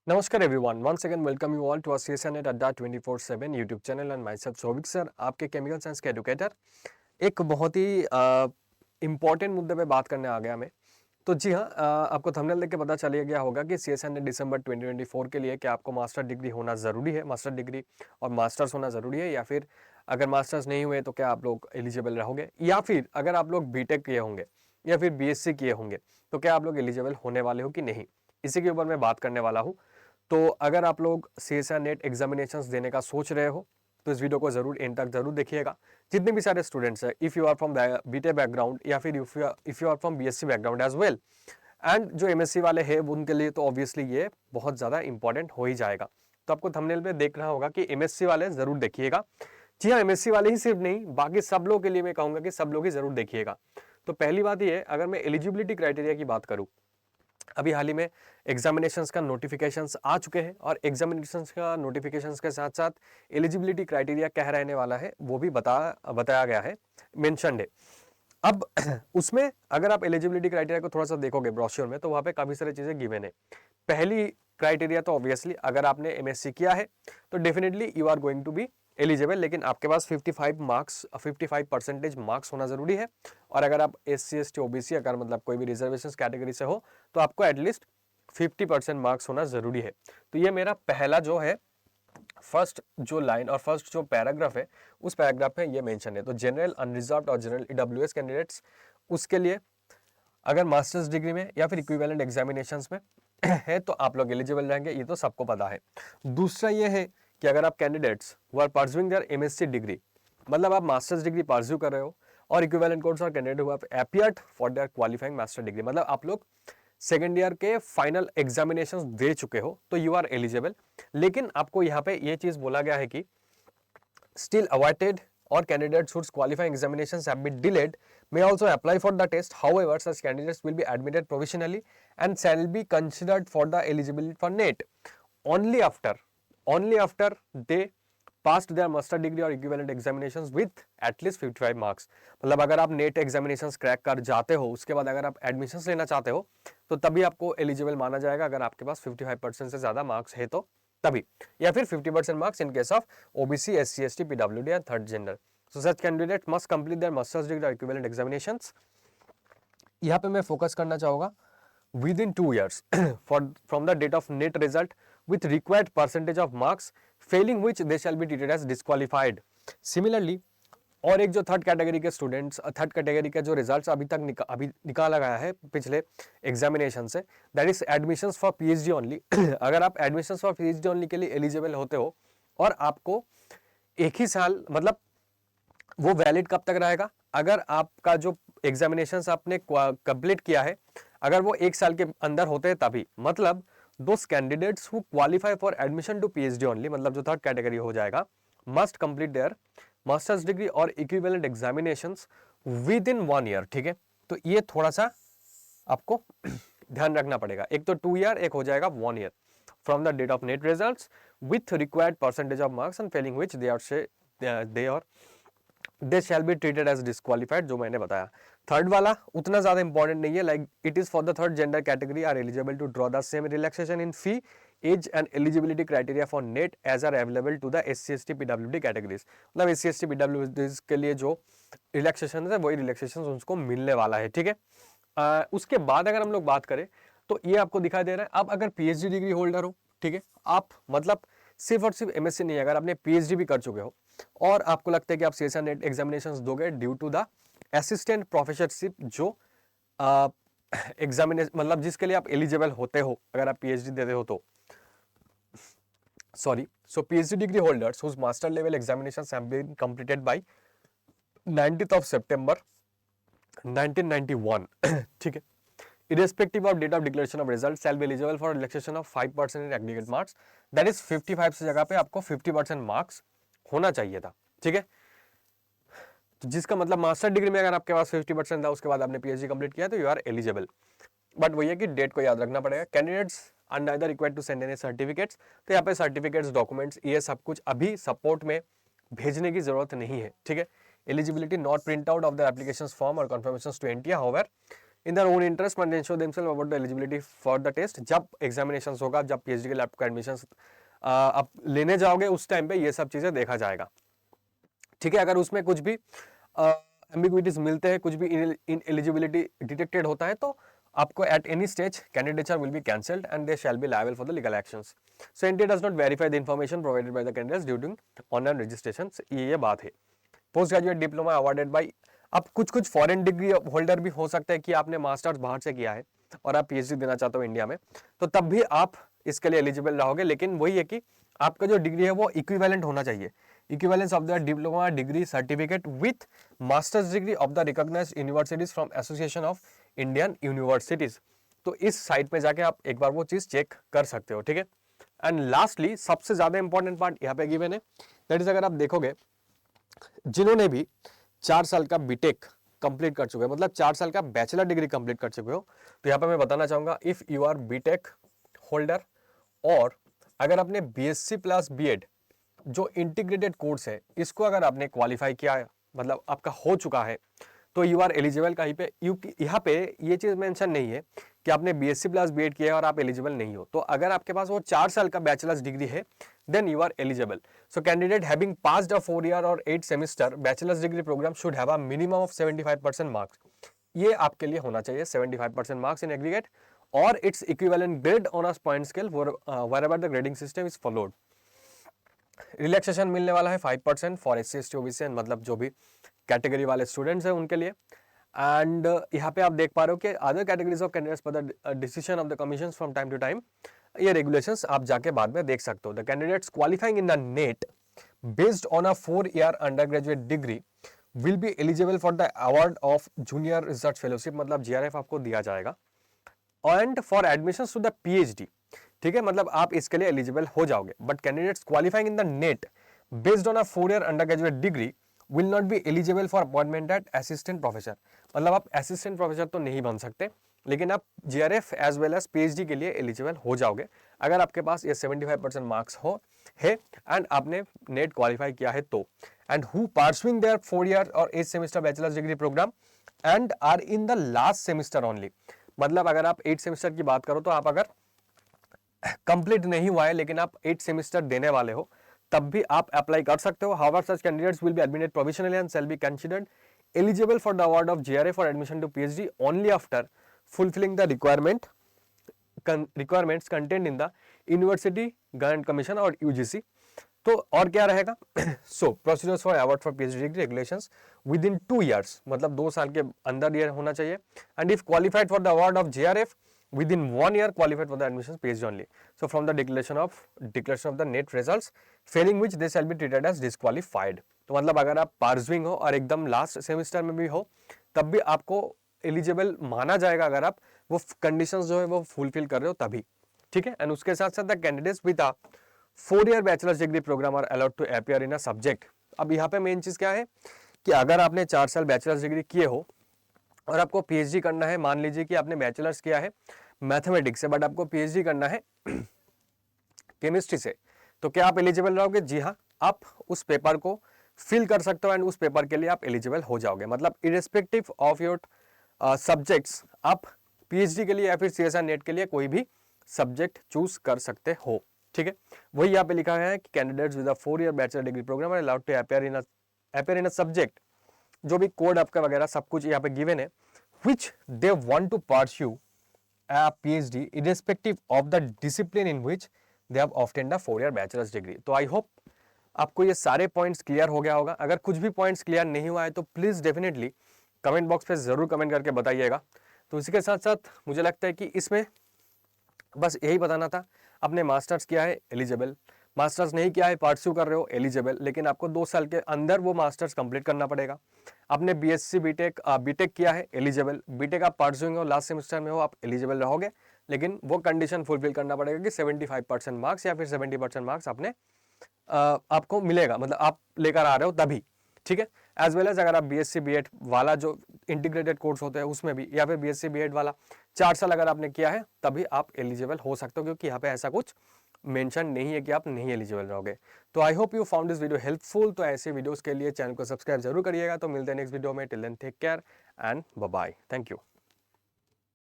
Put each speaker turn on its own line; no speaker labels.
नमस्कार everyone, once again welcome you all to our CSNET Adda 24/7 YouTube channel and myself Souvik sir, आपके chemical science के educator. एक बहुत ही important मुद्दे पे बात करने आ गया मैं। तो जी हाँ, आपको थंबनेल देख के पता चलिए गया होगा कि सीएसएनएट दिसंबर 2024 के लिए कि आपको मास्टर डिग्री होना ज़रूरी है, मास्टर डिग्री और मास्टर्स होना ज़रूरी है, या फिर अगर मास्टर्स नहीं हुए तो क्या आप लोग एलिजिबल रहोगे, या फिर अगर आप लोग बीटेक किए होंगे या फिर बीएससी किए होंगे तो क्या आप लोग एलिजिबल होने वाले हो कि नहीं, इसी के ऊपर मैं बात करने वाला हूँ। तो अगर आप लोग सीएसआर नेट एग्जामिनेशंस देने का सोच रहे हो तो इस वीडियो को जरूर एंड तक जरूर देखिएगा। जितने भी सारे स्टूडेंट्स हैं, if you are from BTech background या फिर if you are from BSc background as well, and जो एमएससी वाले हैं उनके लिए तो ऑब्वियसली ये बहुत ज्यादा इंपॉर्टेंट हो ही जाएगा। तो आपको थंबनेल पे देख रहा होगा कि एमएससी वाले जरूर देखिएगा। जी हाँ, एमएससी वाले ही सिर्फ नहीं, बाकी सब लोग के लिए मैं कहूंगा कि सब लोग ही जरूर देखिएगा। तो पहली बात ये, अगर मैं एलिजिबिलिटी क्राइटेरिया की बात करूं, अभी हाल ही में एग्जामिनेशंस का नोटिफिकेशंस आ चुके हैं और एग्जामिनेशंस का नोटिफिकेशंस के साथ साथ एलिजिबिलिटी क्राइटेरिया क्या रहने वाला है वो भी बताया गया है, मेंशन्ड है। अब उसमें अगर आप एलिजिबिलिटी क्राइटेरिया को थोड़ा सा देखोगे ब्रोश्योर में, तो वहां पे काफी सारी चीजें गिवन है। पहली क्राइटेरिया तो ऑब्वियसली अगर आपने एमएससी किया है तो definitely you are going to be eligible, लेकिन आपके पास 55% मार्क्स होना जरूरी है। और अगर आप SC ST OBC अगर मतलब कोई भी रिजर्वेशन कैटेगरी से हो तो आपको एटलीस्ट 50% मार्क्स होना जरूरी है। तो ये मेरा पहला जो है फर्स्ट जो लाइन और फर्स्ट जो पैराग्राफ है उस पैराग्राफ में ये मेंशन है। तो जनरल अनरिजर्व्ड और जनरल ईडब्ल्यूएस कैंडिडेट्स, उसके लिए अगर मास्टर्स डिग्री में या फिर इक्विवेलेंट एग्जामिनेशंस में है तो आप लोग एलिजिबल रहेंगे, ये तो सबको पता है। दूसरा ये है कि अगर आप candidates who are pursuing their MSc degree, मतलब आप मास्टर्स डिग्री परस्यू कर रहे हो और इक्विवेलेंट कोर्स और candidate who have appeared for their qualifying master degree, मतलब आप लोग सेकेंड ईयर के फाइनल एग्जामिनेशंस दे चुके हो तो यू आर एलिजिबल। लेकिन आपको यहाँ पे ये चीज बोला गया है कि still awaited or candidates whose qualifying examinations have been delayed may also apply for the test. However, such candidates will be admitted provisionally and shall be considered for the eligibility for NET only after they passed their master degree or equivalent examinations with at least 55 marks. मतलब अगर आप net examinations crack कर जाते हो, उसके बाद अगर आप एडमिशंस लेना चाहते हो तो तभी आपको एलिजिबल माना जाएगा, अगर आपके पास 55% से ज्यादा मार्क्स है तो तभी, या फिर 50% marks in case of OBC, SC ST, PWD and third gender. So such candidate must complete their masters degree और इक्विवेलेंट एग्जामिनेशंस। यहाँ पे मैं फोकस करना चाहूंगा within 2 years from the date of net result with required percentage of marks, failing which they shall be treated as disqualified. Similarly, और एक जो third category के स्टूडेंट्स, थर्ड कैटेगरी के जो रिजल्ट्स अभी निकाला गया है पिछले एग्जामिनेशन से, that is admissions for PhD only. अगर आप एडमिशंस फॉर पीएचडी ओनली के लिए एलिजिबल होते हो और आपको एक ही साल, मतलब वो वैलिड कब तक रहेगा, अगर आपका जो एग्जामिनेशन आपने कंप्लीट किया है अगर वो एक साल के अंदर होते हैं तभी, मतलब those candidates who qualify for admission to PhD only, मतलब जो थर्ड कैटेगरी हो जाएगा, must complete their masters degree और equivalent examinations within 1 year. ठीक है, तो ये थोड़ा सा आपको ध्यान रखना पड़ेगा। एक तो 2 ईयर, एक हो जाएगा 1 year from the date of NET results with required percentage of marks and failing which they shall be treated as disqualified, जो मैंने बताया। थर्ड वाला उतना ज्यादा इंपॉर्टेंट नहीं है, like it is for the third gender category are eligible to draw the same relaxation in fee, age and eligibility criteria for NET as are available to the SC ST PWD categories. मतलब SC ST PWD के लिए जो relaxation है वही relaxation उनको मिलने वाला है। ठीक है, उसके बाद अगर हम लोग बात करें तो ये आपको दिखाई दे रहा है, अब अगर पीएचडी डिग्री होल्डर हो, ठीक है, आप मतलब सिर्फ और सिर्फ एमएससी नहीं, अगर आपने पीएचडी भी कर चुके हो और आपको लगता है कि आप सीएसआर नेट एग्जामिनेशंस दोगे due to the assistant professorship जो एग्जामिनेशन, मतलब जिसके लिए आप एलिजिबल होते हो अगर आप पीएचडी देते हो तो, sorry, so PhD degree holders whose master level examinations have been completed by 19th of September 1991 ठीक है, irrespective of date of declaration of results shall be eligible for relaxation of 5% in aggregate marks, that is 55 से जगह पे आपको 50% marks होना चाहिए था। ठीक है, तो जिसका मतलब मास्टर डिग्री में अगर आपके पास 50% था, उसके बाद आपने पीएचडी कंप्लीट किया तो यू आर एलिजिबल। बट वही है कि डेट को याद रखना पड़ेगा। Candidates are neither required to send any certificates, तो यहाँ पे सर्टिफिकेट्स, डॉक्यूमेंट्स, ये सब कुछ अभी सपोर्ट में भेजने की जरूरत नहीं है। ठीक है, eligibility not print out of the application form और confirmation to NTA, however in their own interest must ensure themselves about the eligibility for the test. जब एग्जामिनेशन होगा, जब पीएचडी के लिए आपका एडमिशन आप लेने जाओगे, उस टाइम पे ये सब चीजें देखा जाएगा, ठीक है। अगर उसमें कुछ भी एम्बिग्विटीज मिलते हैं, कुछ भी इनएलिजिबिलिटी डिटेक्टेड होता है, तो आपको at any stage candidature will be cancelled and they shall B liable for the legal actions. So NTA does not verify the information provided by the candidates during online registration. ये बात है। Post graduate diploma awarded by, अब कुछ foreign degree holder भी हो सकता है कि आपने मास्टर्स बाहर से किया है और आप पीएचडी देना चाहते हो इंडिया में, तो तब भी आप इसके लिए एलिजिबल रहोगे। लेकिन वही है कि आपका जो डिग्री है वो इक्विवेलेंट होना चाहिए, equivalence of the diploma degree certificate with masters degree of the recognised universities from association of Indian universities. तो इस साइट पे जाके आप एक बार वो चीज चेक कर सकते हो, ठीक है। एंड लास्टली सबसे ज्यादा इंपॉर्टेंट पार्ट यहाँ पे गिवन है, दैट इज अगर आप देखोगे जिन्होंने भी 4 साल का बीटेक कंप्लीट कर चुके हो, मतलब 4 साल का बैचलर डिग्री कंप्लीट कर चुके हो, तो यहाँ पे मैं बताना चाहूंगा if you are BTech holder और अगर आपने बीएससी प्लस बीएड जो इंटीग्रेटेड कोर्स है इसको अगर आपने क्वालिफाई किया है, मतलब आपका हो चुका है, तो यू आर एलिजिबल। कहीं पे यहाँ पे ये चीज मेंशन नहीं है कि आपने बीएससी प्लस बीएड किया है और आप एलिजिबल नहीं हो। तो अगर आपके पास वो 4 साल का बैचलर्स डिग्री है, then you are eligible. So candidate having passed a 4 year और 8 semester bachelors degree programme should have a minimum of 75% marks. ये आपके लिए होना चाहिए 75% मार्क्स इन एग्रीगेट और its equivalent grade on a point scale wherever the grading system is followed. Relaxation मिलने वाला है 5% फॉर एससी एसटी ओबीसी, मतलब जो भी कैटेगरी वाले स्टूडेंट्स हैं उनके लिए। एंड यहाँ पे आप देख पा रहे हो कि other categories of candidates for the decision of the commission from time to time, ये रेगुलेशंस आप जाके बाद में देख सकते हो। The candidates qualifying in the NET based on a 4 year undergraduate degree will be eligible for the award of junior research fellowship, मतलब JRF आपको दिया जाएगा। And for admission to the PhD, ठीक है, मतलब आप इसके लिए एलिजिबल हो जाओगे। But candidates qualifying in the NET based on a 4 year undergraduate degree will not be eligible for appointment at assistant professor, मतलब आप असिस्टेंट प्रोफेसर तो नहीं बन सकते, लेकिन आप JRF as well as PhD के लिए एलिजिबल हो जाओगे अगर आपके पास ये 75% मार्क्स हो है एंड आपने नेट क्वालिफाई किया है तो। And who pursuing their 4 year और 8 semester bachelors degree programme and are in the last semester only, मतलब अगर आप 8 सेमेस्टर की बात करो तो आप अगर कंप्लीट नहीं हुआ है लेकिन आप 8 सेमेस्टर देने वाले हो, तब भी आप अप्लाई कर सकते हो। However such candidates will be admitted provisionally and shall be considered eligible for the award of JRF for admission to PhD only after fulfilling the requirements content in the university government commission और UGC. तो और क्या रहेगा, so procedures for award for PhD degree regulations within 2 years, मतलब 2 साल के अंदर ये होना चाहिए। And if qualified for the award of GRF within 1 year qualified for the admissions PhD only. So from the declaration of the net results, failing which they shall be treated as disqualified. तो मतलब अगर आप पार्सविंग हो और एकदम last semester में भी हो तब भी आपको एलिजिबल माना जाएगा अगर आप वो कंडीशंस जो है वो फुलफिल कर रहे हो तभी, ठीक है। एंड उसके साथ साथ the candidates with a 4 year bachelors degree programme are allowed to appear in a subject. अब यहाँ पे मेन चीज क्या है कि अगर आपने 4 साल बैचलर्स डिग्री किए हो और आपको पीएचडी करना है, मान लीजिए कि आपने बैचलर्स किया है मैथमेटिक्स से बट आपको पीएचडी करना है केमिस्ट्री से, तो क्या आप एलिजिबल रहोगे? जी हाँ, आप उस पेपर को फिल कर सकते हो एंड उस पेपर के लिए आप एलिजिबल हो जाओगे। मतलब इरेस्पेक्टिव ऑफ योर सब्जेक्ट्स आप पीएचडी के लिए या फिर सीएसआर नेट के लिए कोई भी सब्जेक्ट चूज कर सकते हो, ठीक है। वही यहाँ पे लिखा है कि candidates with a 4 year bachelor degree programme are allowed to appear in a subject, जो भी कोड आपका वगैरह सब कुछ यहाँ पे गिवन है, which they want to pursue a PhD irrespective of the discipline in which they have obtained a 4 year bachelor's degree। तो आई होप आपको ये सारे पॉइंट्स क्लियर हो गया होगा। अगर कुछ भी पॉइंट्स क्लियर नहीं हुआ है तो प्लीज डेफिनेटली कमेंट बॉक्स पे जरूर कमेंट करके बताइएगा। तो इसी के साथ साथ मुझे लगता है कि इसमें बस यही बताना था, आपने मास्टर्स किया है एलिजिबल, मास्टर्स नहीं किया है परस्यू कर रहे हो एलिजिबल, लेकिन आपको 2 साल के अंदर वो मास्टर्स कंप्लीट करना पड़ेगा। आपने बीएससी बीटेक किया है एलिजिबल, बीटेक आप परस्यूइंग हो लास्ट सेमेस्टर में हो आप एलिजिबल रहोगे, लेकिन वो कंडीशन फुलफिल करना पड़ेगा कि 75% मार्क्स या फिर 70% मार्क्स आपने आपको मिलेगा, मतलब आप लेकर आ रहे हो तभी, ठीक है। एज वेल एज अगर आप बीएससी बीएड वाला जो इंटीग्रेटेड कोर्स होते हैं उसमें भी या फिर बीएससी बीएड वाला 4 साल अगर आपने किया है तभी आप एलिजिबल हो सकते हो, क्योंकि यहाँ पे ऐसा कुछ मेंशन नहीं है कि आप नहीं एलिजिबल रहोगे। तो I hope you found this video helpful. तो ऐसे वीडियोस के लिए चैनल को सब्सक्राइब जरूर करिएगा। तो मिलते हैं नेक्स्ट वीडियो में, till then take care and bye bye, thank you.